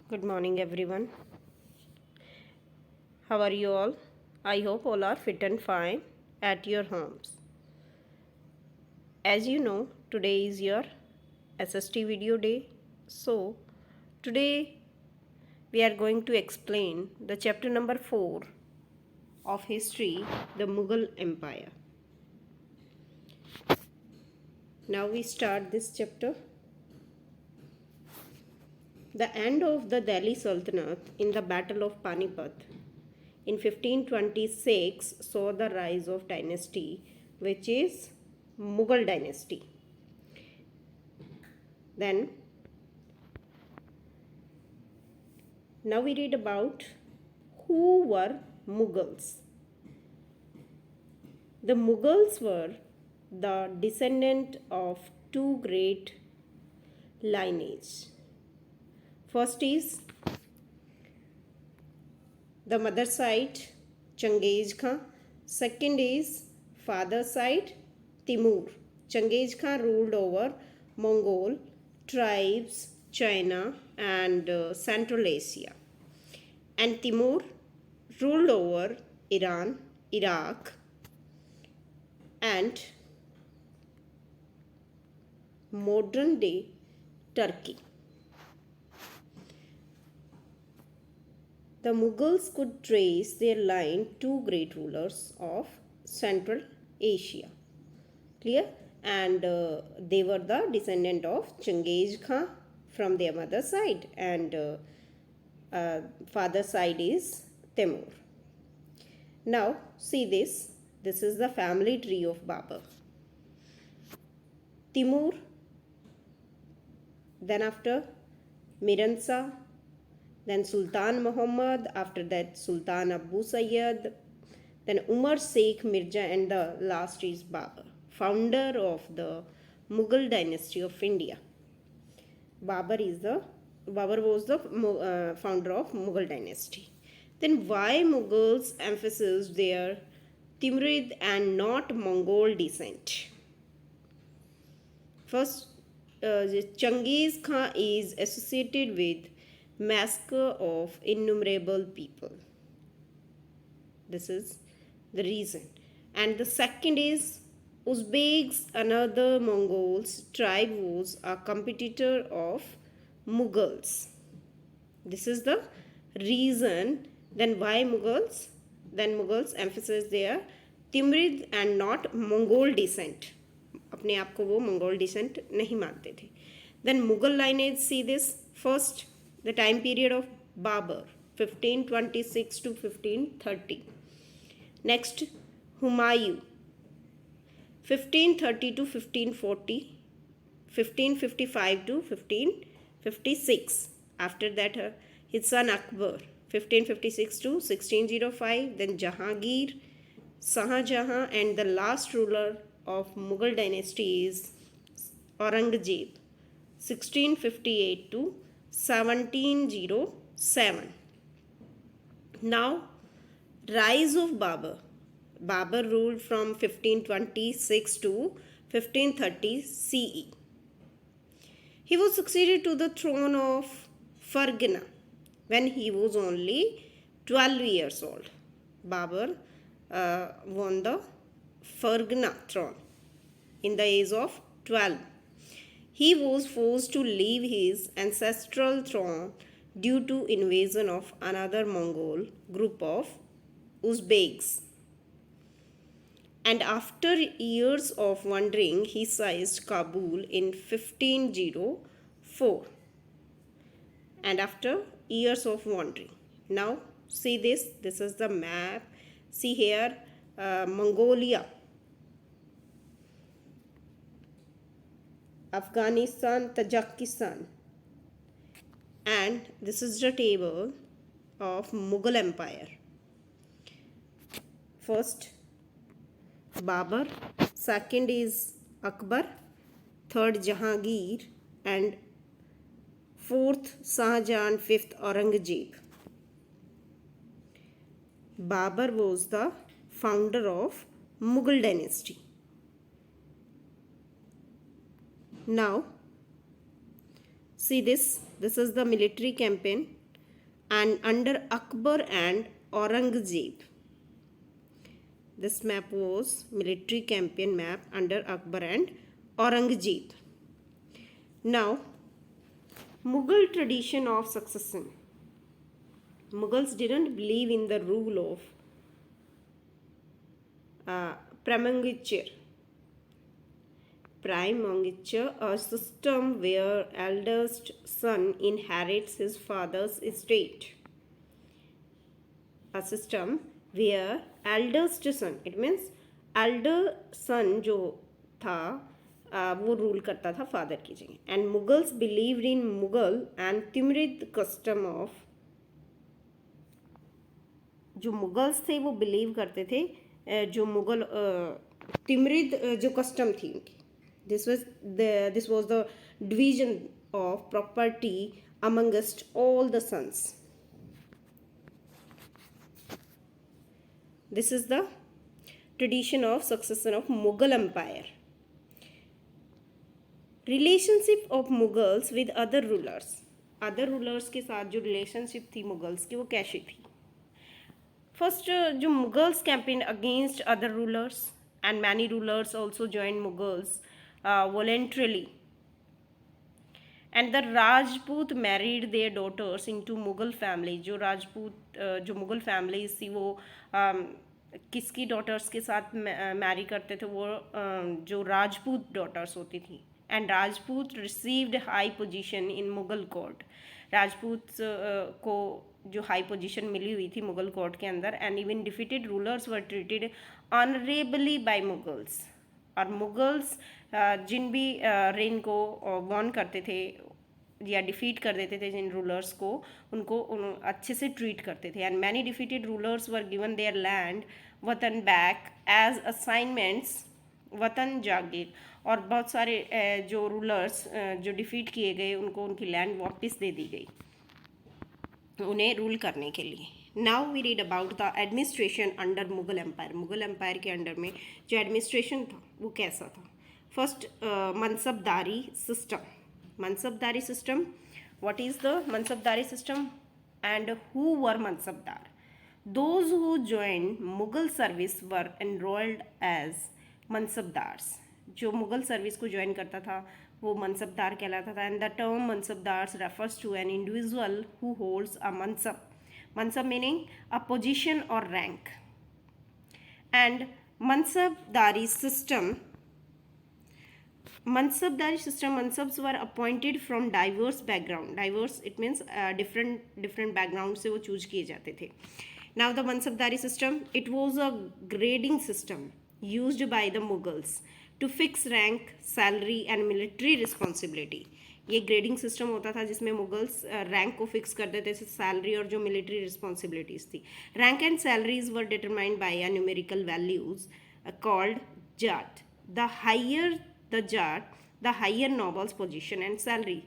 Good morning, everyone. How are you all? I hope all are fit and fine at your homes. As you know, today is your SST video day. So, today we are going to explain the chapter number 4 of history, the Mughal Empire. Now we start this chapter. The end of the Delhi Sultanate in the Battle of Panipat in 1526 saw the rise of dynasty which is Mughal dynasty. Then now we read about who were Mughals. The Mughals were the descendant of two great lineages. First is the mother side Chengiz Khan. Second is father side Timur. Chengiz Khan ruled over Mongol tribes, China and Central Asia. And Timur ruled over Iran, Iraq and modern day Turkey. The Mughals could trace their line to great rulers of Central Asia. Clear? And they were the descendant of Chengiz Khan from their mother side and father side is Timur. Now see this. This is the family tree of Babur. Timur, then after Miransa, then Sultan Muhammad, after that Sultan Abu Sayyid, then Umar Sheikh Mirza, and the last is Babur, founder of the Mughal dynasty of India. Babur was the founder of Mughal dynasty. Then why Mughals emphasize their Timurid and not Mongol descent? First, Chengiz Khan is associated with massacre of innumerable people. This is the reason. And the second is Uzbeks, another Mongols tribe, was a competitor of Mughals. This is the reason. Then why Mughals? Then Mughals emphasize their Timurid and not Mongol descent. अपने आप को वो Mongol decent नहीं मानते थे. Then Mughal lineage, see this. First, the time period of Babur 1526 to 1530. Next, Humayun 1530 to 1540, 1555 to 1556. After that, his son Akbar 1556 to 1605. Then Jahangir, Shah Jahan, and the last ruler of Mughal dynasty is Aurangzeb 1658 to 1707. Now, rise of Babur. Babur ruled from 1526 to 1530 CE. He was succeeded to the throne of Fargana when he was only 12 years old. Babur won the Fargana throne in the age of 12. He was forced to leave his ancestral throne due to invasion of another Mongol group of Uzbeks. And after years of wandering, he seized Kabul in 1504. And after years of wandering. Now, see this. This is the map. See here, Mongolia, Afghanistan, Tajikistan, and this is the table of Mughal Empire. First, Babur, second is Akbar, third Jahangir, and fourth Shah Jahan, fifth Aurangzeb. Babur was the founder of Mughal dynasty. Now, see this. This is the military campaign and under Akbar and Aurangzeb. This map was military campaign map under Akbar and Aurangzeb. Now, Mughal tradition of succession. Mughals didn't believe in the rule of primogeniture. Primogeniture, a system where eldest son inherits his father's estate. A system where eldest son, it means elder son जो था वो rule करता था father की जगह. And Mughals believed in Mughal and Timurid custom of. जो मुगल्स थे वो बिलीव करते थे जो मुगल तिमरिद जो कस्टम थी उनकी. This was the division of property amongst all the sons. This is the tradition of succession of Mughal Empire. Relationship of Mughals with other rulers. Other rulers के साथ जो relationship थी मुगल्स की वो कैसी थी? First, जो Mughals campaigned against other rulers and many rulers also joined Mughals voluntarily. And the Rajput married their daughters into Mughal family. जो राजपूत जो मुगल families थी वो किसकी daughters के साथ marry करते थे? वो जो राजपूत daughters होती थी. And Rajput received high position in Mughal court. Rajput को जो हाई पोजीशन मिली हुई थी मुगल कोर्ट के अंदर. And even defeated rulers were treated honourably by Mughals. और मुगल्स जिन भी रेन को वॉर्न करते थे या डिफीट कर देते थे जिन रूलर्स को, उनको अच्छे से ट्रीट करते थे. And many defeated rulers were given there land वतन बैक एज असाइनमेंट्स वतन जागीर. और बहुत सारे जो रूलर्स जो डिफीट किए गए उनको उनकी लैंड वापस दे दी गई उन्हें रूल करने के लिए. Now we read about the administration under Mughal empire. Mughal empire के अंडर में जो एडमिनिस्ट्रेशन था वो कैसा था? First, mansabdari system. Mansabdari system, what is the mansabdari system and who were mansabdar? Those who joined Mughal service were enrolled as mansabdars. जो मुगल सर्विस को ज्वाइन करता था वो मनसबदार कहलाता था. And the term mansabdars refers to an individual who holds a mansab. Mansab meaning a position और rank. And mansabdari system, mansabs were appointed from diverse background. Diverse it means different background से वो चूज किए जाते थे. Now the mansabdari system, it was a grading system used by the Mughals to fix rank, salary and military responsibility. ये grading system होता था जिसमें Mughals rank को फिक्स कर देते थे, सैलरी और जो मिलिट्री रिस्पॉन्सिबिलिटीज़ थी. Rank and salaries were determined by a numerical values called zat. The higher the zat the higher nobles position and salary.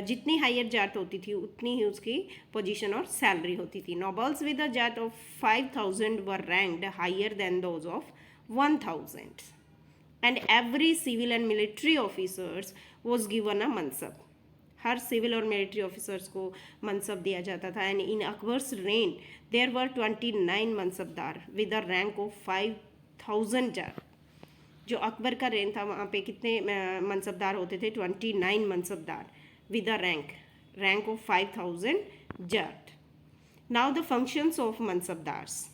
जितनी हायर जाट होती थी उतनी ही उसकी पोजीशन और सैलरी होती थी. Nobles with a zat of 5000 were ranked higher than those of 1000. And every civil and military officers was given a mansab. हर civil और मिलिट्री ऑफिसर्स को मनसब दिया जाता था. And in Akbar's reign there were 29 mansabdar with a rank of 5000 zat. जो अकबर का rain था वहाँ पे कितने मनसबदार होते थे? 29 mansabdar with a rank of 5000 zat. Now the functions of mansabdars.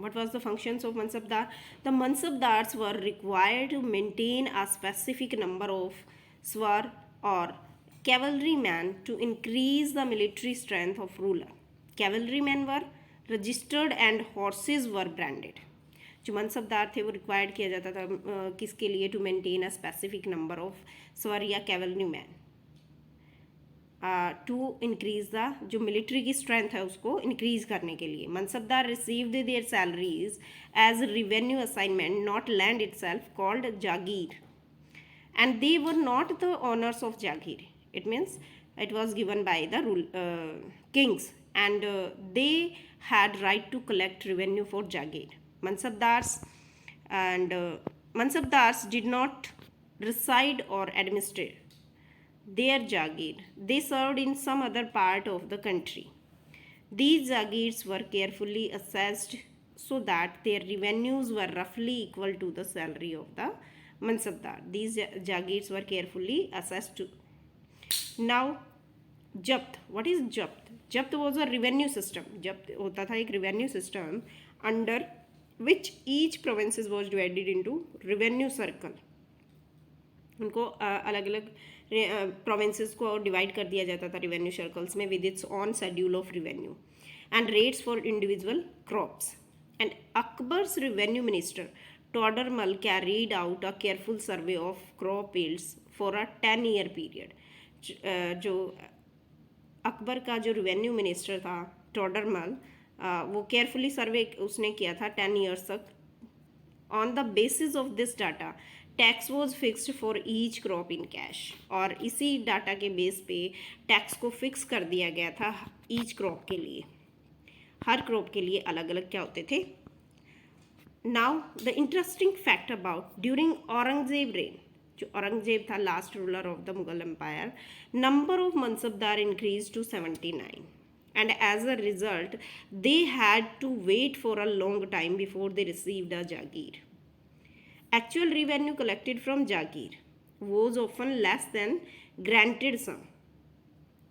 What was the functions of Mansabdar? The Mansabdars were required to maintain a specific number of swar or cavalrymen to increase the military strength of ruler. Cavalrymen were registered and horses were branded. जो मनसबदार थे वो required किया जाता था किसके लिए? To maintain a specific number of sawar या cavalryman to increase the जो मिलिट्री की स्ट्रेंथ है उसको इंक्रीज करने के लिए. Mansabdar received their salaries as revenue assignment, not land itself, called jagir. And they were not the owners of jagir. It means it was given by the kings and they had right to collect revenue for Jagir. Mansabdars did not reside or administrate. their Jagir. They served in some other part of the country. These Jagirs were carefully assessed so that their revenues were roughly equal to the salary of the Mansabdar. These Jagirs were carefully assessed to. Now, Japt. What is Japt? Japt was a revenue system. Japt होता था एक revenue system under which each provinces was divided into revenue circle. उनको अलग अलग provinces को divide कर दिया जाता था रिवेन्यू सर्कल्स में with its on schedule of revenue and rates for individual crops. And Akbar's revenue minister Todarmal carried out a careful survey of crop yields for a 10-year period. जो अकबर का जो रिवेन्यू मिनिस्टर था टोडरमल, वो केयरफुली सर्वे उसने किया था 10 years तक. On the basis of this data tax was fixed for each crop in cash. और इसी डाटा के बेस पे टैक्स को फिक्स कर दिया गया था ईच क्रॉप के लिए. हर क्रॉप के लिए अलग अलग क्या होते थे. Now the interesting fact about during Aurangzeb reign, जो औरंगजेब था last ruler of the Mughal empire, number of mansabdar increase to 79 and as a result they had to wait for a long time before they received a jagir. Actual revenue collected from jagir was often less than granted sum.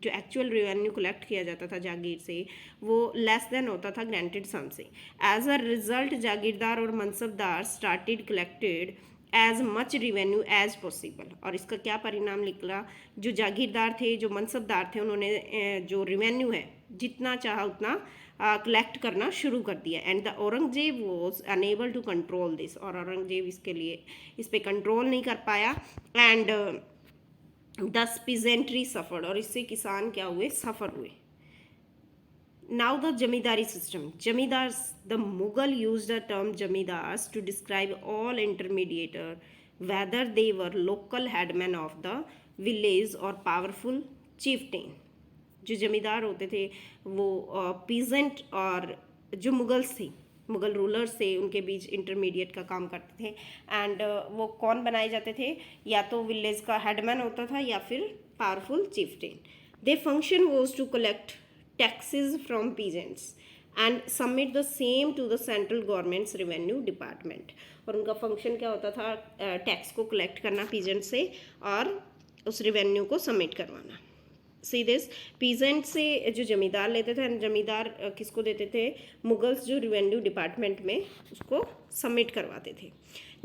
जो actual revenue collect किया जाता था जागीर से वो less than होता था granted सम से. As a result jagirdar और mansabdar started collected as much revenue as possible. और इसका क्या परिणाम निकला, जो जागीरदार थे, जो मनसबदार थे, उन्होंने जो रिवेन्यू है जितना चाहा उतना कलेक्ट करना शुरू कर दिया. And the Aurangzeb was unable to control this. और औरंगजेब इसके लिए इस पर कंट्रोल नहीं कर पाया. एंड दस पीजेंट्री सफर्ड. और इससे किसान क्या हुए, सफ़र हुए. Now the zamindari system. Zamindars, the Mughal use the term zamindars to describe all intermediator whether they were local headman of the village और पावरफुल चीफटेन. जो जमींदार होते थे वो पीजेंट और जो मुगल्स थे, मुगल रूलर्स थे, उनके बीच इंटरमीडिएट का काम करते थे. एंड वो कौन बनाए जाते थे, या तो विलेज का हेडमैन होता था या फिर powerful chieftain. They function was to collect taxes from peasants and submit the same to the central governments revenue department. और उनका फंक्शन क्या होता था, टैक्स को कलेक्ट करना पीजेंट से और उस रेवेन्यू को सबमिट करवाना. सी दिस, पीजेंट से जो जमींदार लेते थे, जमींदार किसको देते थे, मुगल्स जो रिवेन्यू डिपार्टमेंट में उसको सबमिट करवाते थे.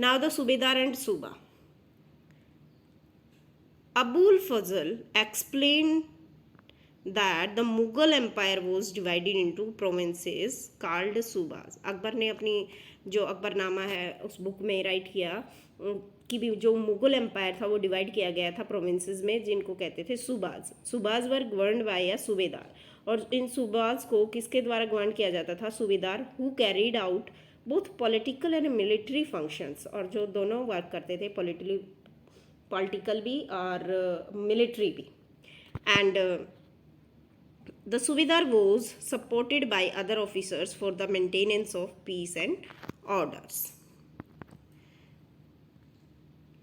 Now the subedar and suba. Abul Fazl explain that the Mughal empire was divided into provinces called subas. Akbar ने अपनी जो अकबरनामा है उस बुक में राइट किया कि भी जो मुगल एम्पायर था वो डिवाइड किया गया था प्रोविंसेस में जिनको कहते थे सूबाज. सूबाज वर गवर्नड बाय अ सूबेदार. और इन सूबाज को किसके द्वारा गवर्न किया जाता था, सूबेदार, who carried out both political and military functions. और जो दोनों वर्क करते थे, पॉलिटिकल भी और मिलिट्री भी. And the subedar was supported by other officers for the maintenance of peace and orders.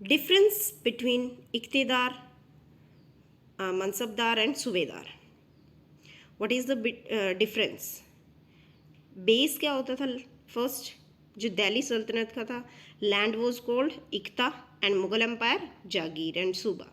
Difference between iqtidar, mansabdar and subedar. What is the difference? Base क्या होता था, फर्स्ट जो दिल्ली सल्तनत का था, land was called iqta and Mughal empire jagir and suba.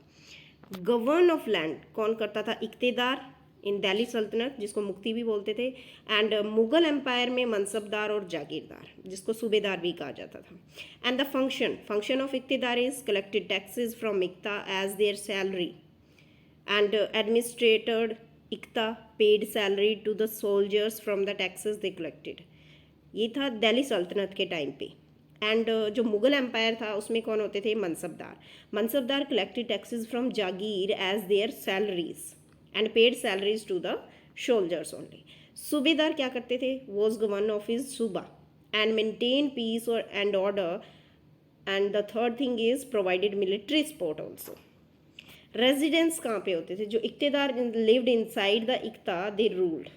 Govern of land कौन करता था, इक्तेदार इन दिल्ली सल्तनत जिसको मुक्ति भी बोलते थे. एंड मुगल एम्पायर में मनसबदार और जागीरदार जिसको सूबेदार भी कहा जाता था. And the function of iqtadar is collected taxes from iqta as their salary and administered iqta paid salary to the soldiers from the taxes they collected. ये था दिल्ली सल्तनत के टाइम पे. एंड जो मुगल एम्पायर था उसमें कौन होते थे, mansabdar collected taxes from jagir as their salaries and paid salaries to the soldiers only. सूबेदार क्या करते थे, was governor of his सूबा and maintain peace and order. And the third thing is provided military support also. Residence कहाँ पे होते थे, जो iqtadar lived inside the iqta they ruled.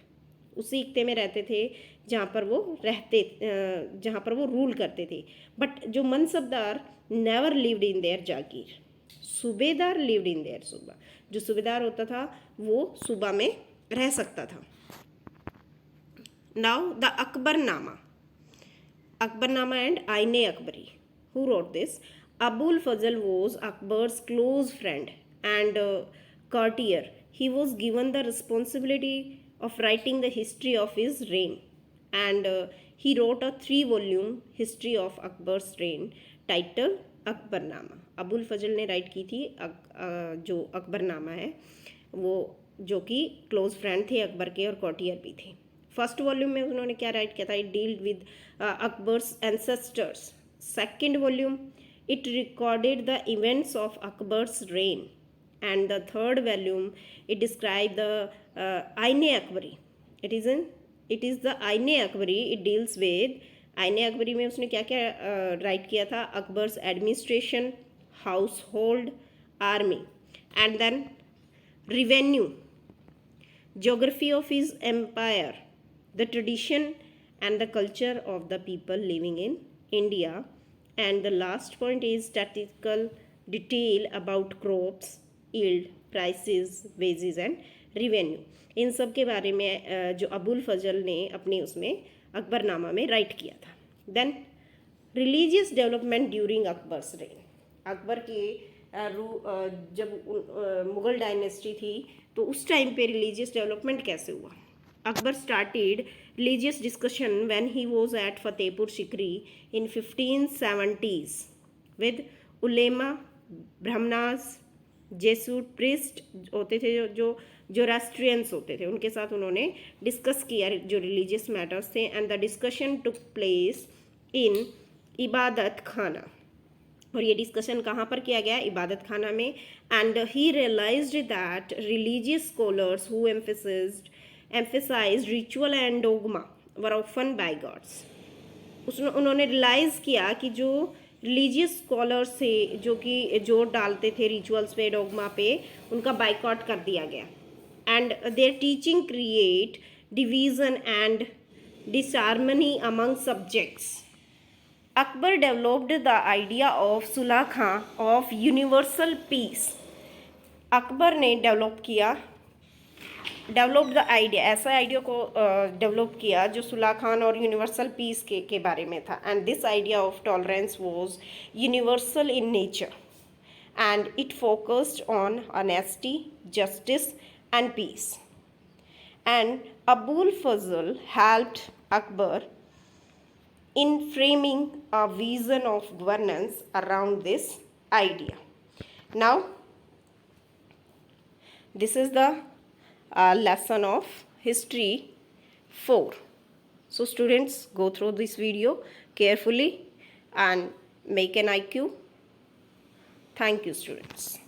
उसी इक्ते में रहते थे जहाँ पर वो रूल करते थे. बट जो mansabdar never lived in their जागीर. सूबेदार लिव्ड इन देयर सूबा, जो सूबेदार होता था वो सूबा में रह सकता था. Now the Akbarnama. Akbarnama and Aine Akbari. Who wrote this? Abul Fazl was Akbar's close friend and courtier. He was given the responsibility of writing the history of his reign, and he wrote a 3-volume history of Akbar's reign titled Akbarnama. Abul Fazl ने write की थी जो अकबरनामा है वो, जो कि close friend थे अकबर के और कॉटियर भी थे. फर्स्ट वॉल्यूम में उन्होंने क्या राइट किया था? It dealt with Akbar's ancestors. Second volume it recorded the events of Akbar's rain. And the third volume it describe the आइने अकबरी. इट इज़ द आइने अकबरी. इट डील्स विद आइने अकबरी में उसने क्या क्या राइट किया था? Akbar's administration, household, army, and then revenue, geography of his empire, the tradition and the culture of the people living in India, and the last point is statistical detail about crops, yield, prices, wages and revenue. इन सब के बारे में जो अबुल फजल ने अपनी उसमें अकबरनामा में write किया था. Then religious development during Akbar's reign. Akbar के जब मुग़ल डायनेस्टी थी तो उस टाइम पे रिलीजियस डेवलपमेंट कैसे हुआ? Akbar started religious discussion when he was at Fatehpur Sikri in 1570s with ulema, Brahmanas, Jesuit priest होते थे जो जोरास्ट्रियंस होते थे, उनके साथ उन्होंने डिस्कस किया जो रिलीजियस मैटर्स थे. And the discussion took place in इबादत खाना. और ये डिस्कशन कहाँ पर किया गया? इबादत खाना में. And he realised that religious scholars who emphasised ritual and dogma were often bigots. उन्होंने रियलाइज़ किया कि जो रिलीजियस स्कॉलर्स थे जो कि जोर डालते थे रिचुअल्स पे, डोगमा पे, उनका बाइकआउट कर दिया गया. And there teaching create division and disharmony among subjects. Akbar developed the idea of Sulah Khan of universal peace. Akbar ने डेवलप द आइडिया, ऐसा आइडिया को डेवलप किया जो सुलह खान और यूनिवर्सल पीस के बारे में था. And this idea of tolerance was universal in nature and it focused on honesty, justice and peace. And Abul Fazl helped Akbar in framing a vision of governance around this idea. Now, this is the lesson of history 4. So students, go through this video carefully and make an IQ. Thank you students.